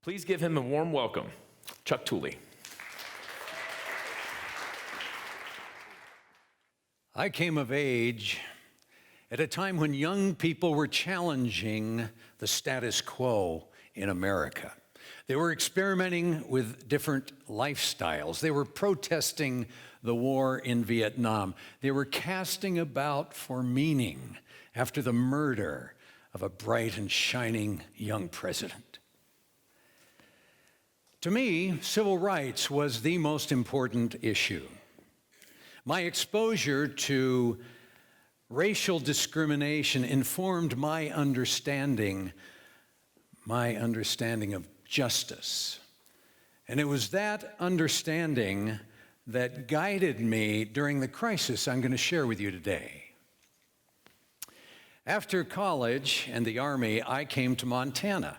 Please give him a warm welcome, Chuck Tooley. I came of age at a time when young people were challenging the status quo in America. They were experimenting with different lifestyles. They were protesting the war in Vietnam. They were casting about for meaning after the murder of a bright and shining young president. To me, civil rights was the most important issue. My exposure to racial discrimination informed my understanding of justice. And it was that understanding that guided me during the crisis I'm going to share with you today. After college and the Army, I came to Montana.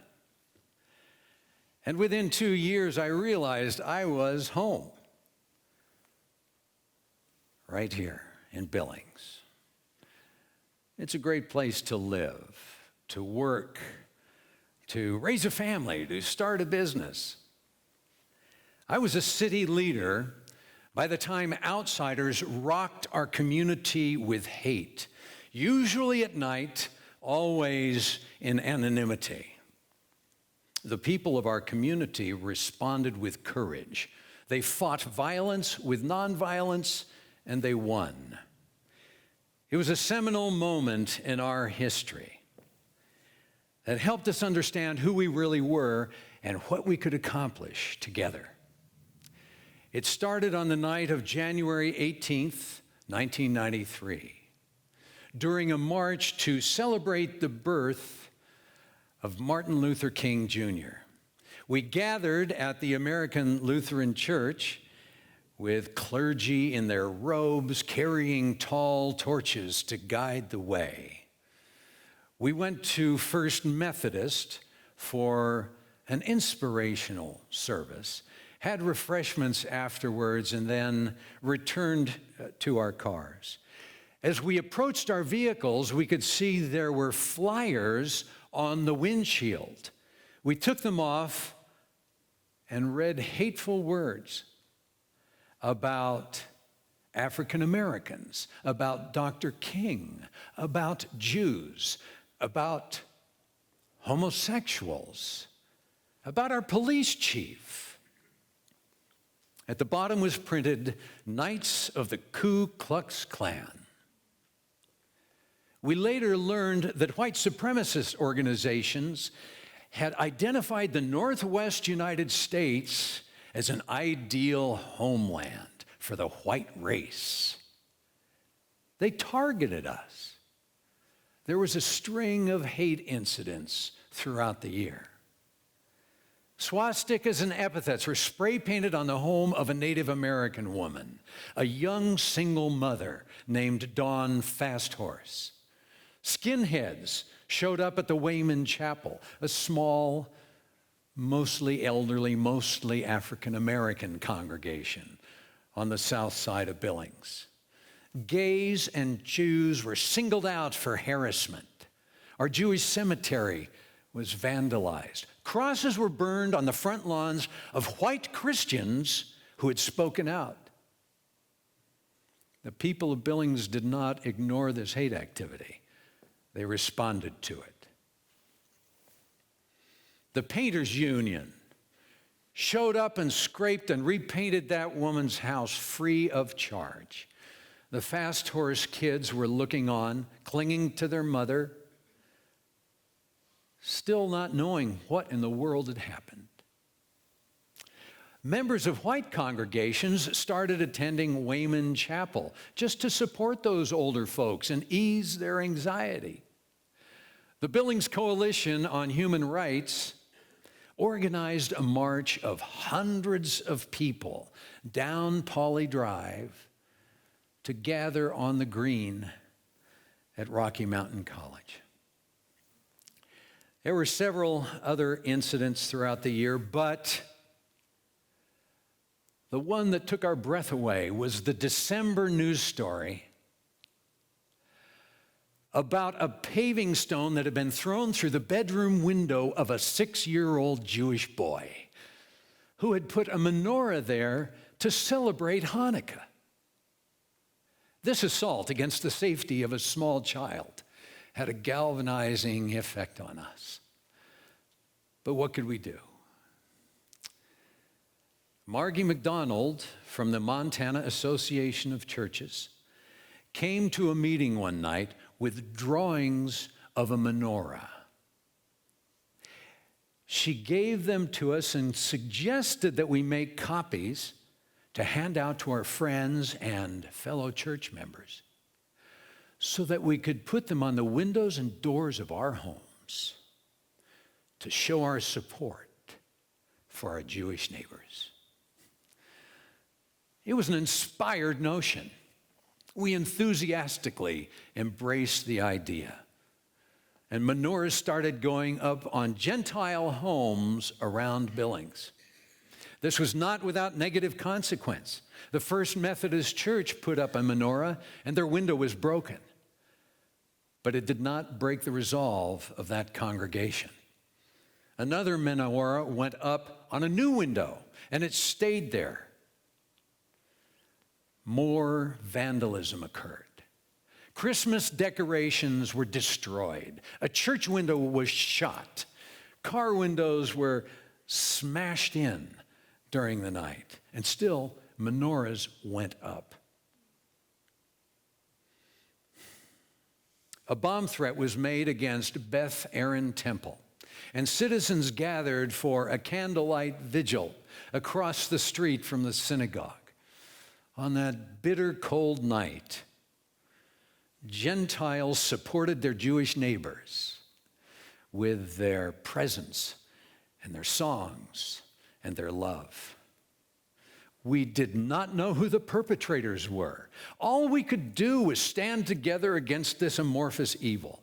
And within 2 years, I realized I was home, right here in Billings. It's a great place to live, to work, to raise a family, to start a business. I was a city leader by the time outsiders rocked our community with hate, usually at night, always in anonymity. The people of our community responded with courage. They fought violence with nonviolence, and they won. It was a seminal moment in our history that helped us understand who we really were and what we could accomplish together. It started on the night of January 18th, 1993, during a march to celebrate the birth of Martin Luther King Jr. We gathered at the American Lutheran Church with clergy in their robes carrying tall torches to guide the way. We went to First Methodist for an inspirational service, had refreshments afterwards, and then returned to our cars. As we approached our vehicles, we could see there were flyers on the windshield. We took them off and read hateful words about African Americans, about Dr. King, about Jews, about homosexuals, about our police chief. At the bottom was printed, "Knights of the Ku Klux Klan." We later learned that white supremacist organizations had identified the Northwest United States as an ideal homeland for the white race. They targeted us. There was a string of hate incidents throughout the year. Swastikas and epithets were spray painted on the home of a Native American woman, a young single mother named Dawn Fasthorse. Skinheads showed up at the Wayman Chapel, a small, mostly elderly, mostly African American congregation on the south side of Billings. Gays and Jews were singled out for harassment. Our Jewish cemetery was vandalized. Crosses were burned on the front lawns of white Christians who had spoken out. The people of Billings did not ignore this hate activity. They responded to it. The Painters Union showed up and scraped and repainted that woman's house free of charge. The Fasthorse kids were looking on, clinging to their mother, still not knowing what in the world had happened. Members of white congregations started attending Wayman Chapel just to support those older folks and ease their anxiety. The Billings Coalition on Human Rights organized a march of hundreds of people down Pauley Drive to gather on the green at Rocky Mountain College. There were several other incidents throughout the year, but the one that took our breath away was the December news story about a paving stone that had been thrown through the bedroom window of a 6-year-old Jewish boy who had put a menorah there to celebrate Hanukkah. This assault against the safety of a small child had a galvanizing effect on us. But what could we do? Margie McDonald from the Montana Association of Churches came to a meeting one night with drawings of a menorah. She gave them to us and suggested that we make copies to hand out to our friends and fellow church members so that we could put them on the windows and doors of our homes to show our support for our Jewish neighbors. It was an inspired notion. We enthusiastically embraced the idea. And menorahs started going up on Gentile homes around Billings. This was not without negative consequence. The First Methodist Church put up a menorah and their window was broken. But it did not break the resolve of that congregation. Another menorah went up on a new window and it stayed there. More vandalism occurred. Christmas decorations were destroyed. A church window was shot. Car windows were smashed in during the night. And still, menorahs went up. A bomb threat was made against Beth Aaron Temple, and citizens gathered for a candlelight vigil across the street from the synagogue. On that bitter cold night, Gentiles supported their Jewish neighbors with their presence and their songs and their love. We did not know who the perpetrators were. All we could do was stand together against this amorphous evil.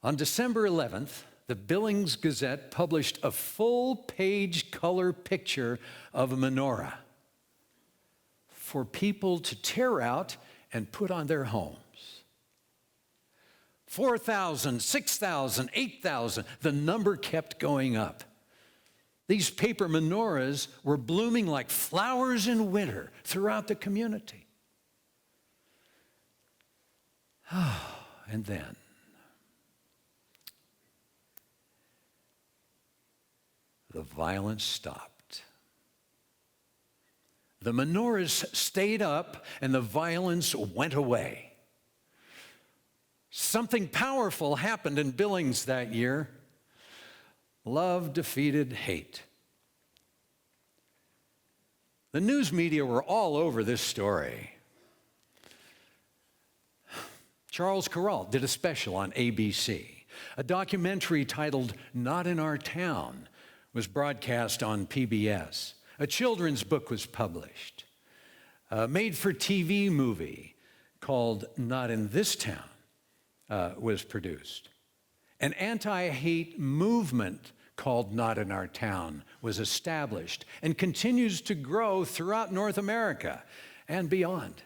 On December 11th, the Billings Gazette published a full-page color picture of a menorah for people to tear out and put on their homes. 4,000, 6,000, 8,000, the number kept going up. These paper menorahs were blooming like flowers in winter throughout the community. And then, the violence stopped. The menorahs stayed up and the violence went away. Something powerful happened in Billings that year. Love defeated hate. The news media were all over this story. Charles Corral did a special on ABC. A documentary titled Not in Our Town was broadcast on PBS. A children's book was published. A made-for-TV movie called Not in This Town was produced. An anti-hate movement called Not in Our Town was established and continues to grow throughout North America and beyond.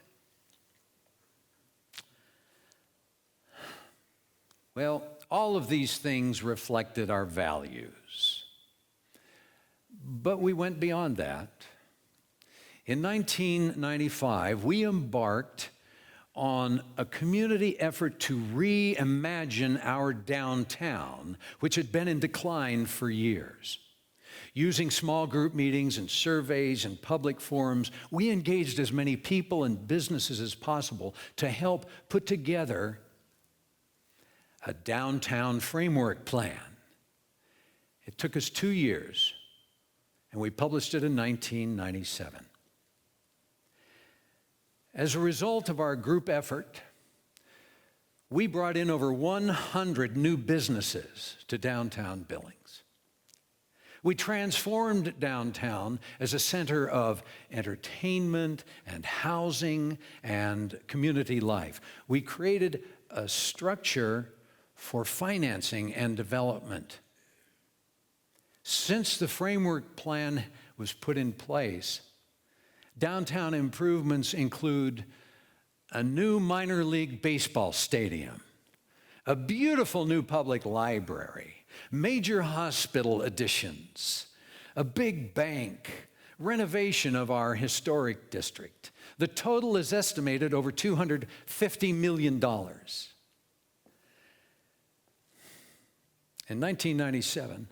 Well, all of these things reflected our values. But we went beyond that. In 1995, we embarked on a community effort to reimagine our downtown, which had been in decline for years. Using small group meetings and surveys and public forums, we engaged as many people and businesses as possible to help put together a downtown framework plan. It took us 2 years, and we published it in 1997. As a result of our group effort, we brought in over 100 new businesses to downtown Billings. We transformed downtown as a center of entertainment and housing and community life. We created a structure for financing and development. Since the framework plan was put in place, downtown improvements include a new minor league baseball stadium, a beautiful new public library, major hospital additions, a big bank, renovation of our historic district. The total is estimated over $250 million. In 1997,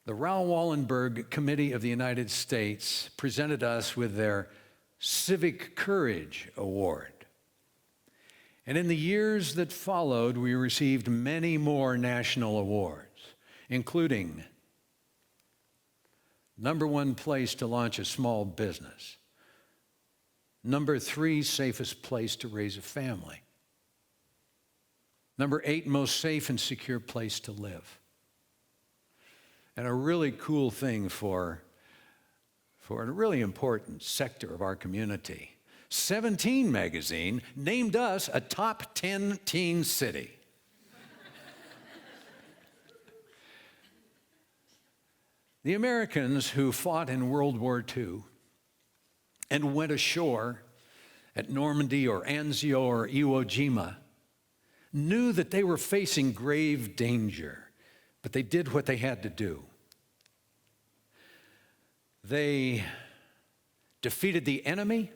the Raoul Wallenberg Committee of the United States presented us with their Civic Courage Award. And in the years that followed, we received many more national awards, including #1 place to launch a small business, #3 safest place to raise a family, #8 most safe and secure place to live. And a really cool thing for a really important sector of our community, 17 magazine named us a top 10 teen city. The Americans who fought in World War II and went ashore at Normandy or Anzio or Iwo Jima knew that they were facing grave danger, but they did what they had to do. They defeated the enemy.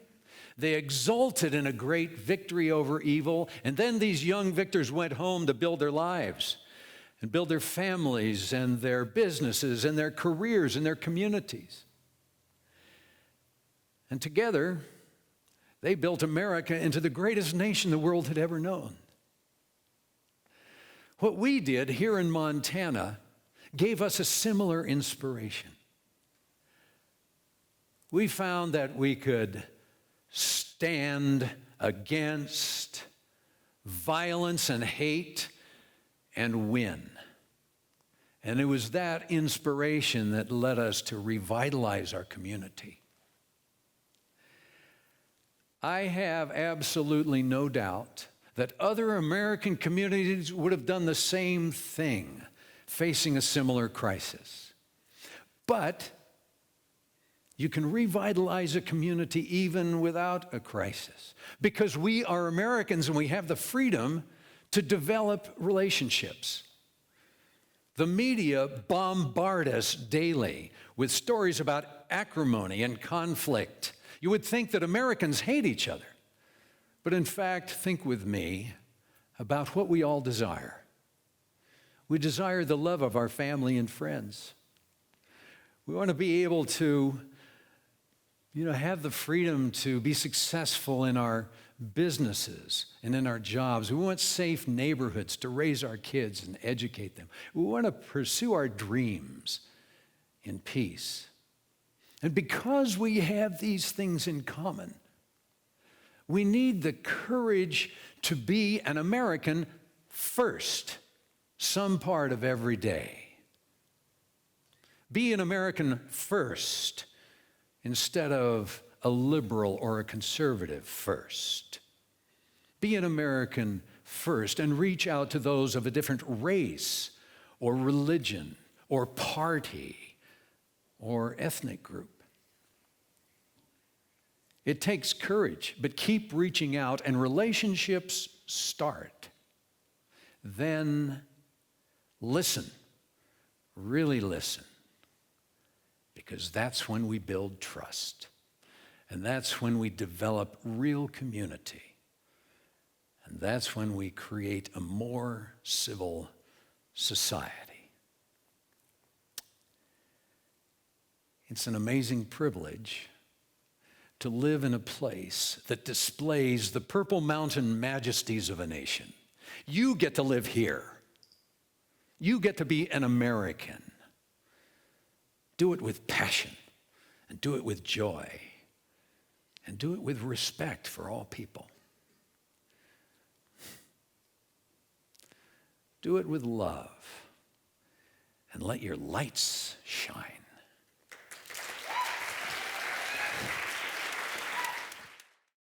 They exulted in a great victory over evil. And then these young victors went home to build their lives and build their families and their businesses and their careers and their communities. And together, they built America into the greatest nation the world had ever known. What we did here in Montana gave us a similar inspiration. We found that we could stand against violence and hate and win. And it was that inspiration that led us to revitalize our community. I have absolutely no doubt that other American communities would have done the same thing, facing a similar crisis. But you can revitalize a community even without a crisis, because we are Americans and we have the freedom to develop relationships. The media bombard us daily with stories about acrimony and conflict. You would think that Americans hate each other, but in fact, think with me about what we all desire. We desire the love of our family and friends. We want to be able to have the freedom to be successful in our businesses and in our jobs. We want safe neighborhoods to raise our kids and educate them. We want to pursue our dreams in peace. And because we have these things in common, we need the courage to be an American first, some part of every day. Be an American first, instead of a liberal or a conservative first. Be an American first and reach out to those of a different race or religion or party or ethnic group. It takes courage, but keep reaching out and relationships start. Then listen, really listen. Because that's when we build trust. And that's when we develop real community. And that's when we create a more civil society. It's an amazing privilege to live in a place that displays the Purple Mountain majesties of a nation. You get to live here. You get to be an American. Do it with passion, and do it with joy, and do it with respect for all people. Do it with love, and let your lights shine.